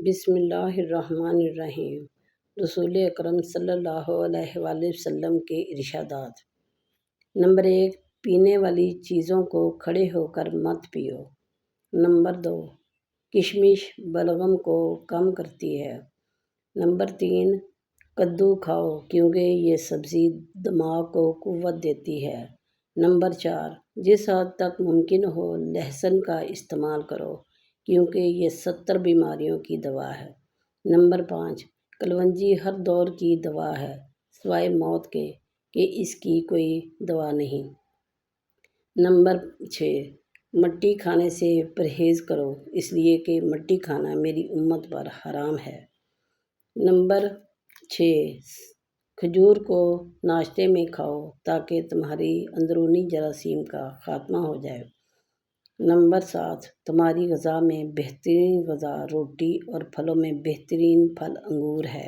بسم اللہ الرحمن الرحیم۔ رسول اکرم صلی اللہ علیہ وآلہ وسلم کے ارشادات۔ نمبر 1، پینے والی چیزوں کو کھڑے ہو کر مت پیو۔ نمبر 2، کشمش بلغم کو کم کرتی ہے۔ نمبر 3، کدو کھاؤ کیونکہ یہ سبزی دماغ کو قوت دیتی ہے۔ نمبر 4، جس حد تک ممکن ہو لہسن کا استعمال کرو کیونکہ یہ 70 بیماریوں کی دوا ہے۔ نمبر 5، کلونجی ہر دور کی دوا ہے سوائے موت کے کہ اس کی کوئی دوا نہیں۔ نمبر 6، مٹی کھانے سے پرہیز کرو اس لیے کہ مٹی کھانا میری امت پر حرام ہے۔ نمبر 6، کھجور کو ناشتے میں کھاؤ تاکہ تمہاری اندرونی جراثیم کا خاتمہ ہو جائے۔ نمبر 7، تمہاری غذا میں بہترین غذا روٹی اور پھلوں میں بہترین پھل انگور ہے۔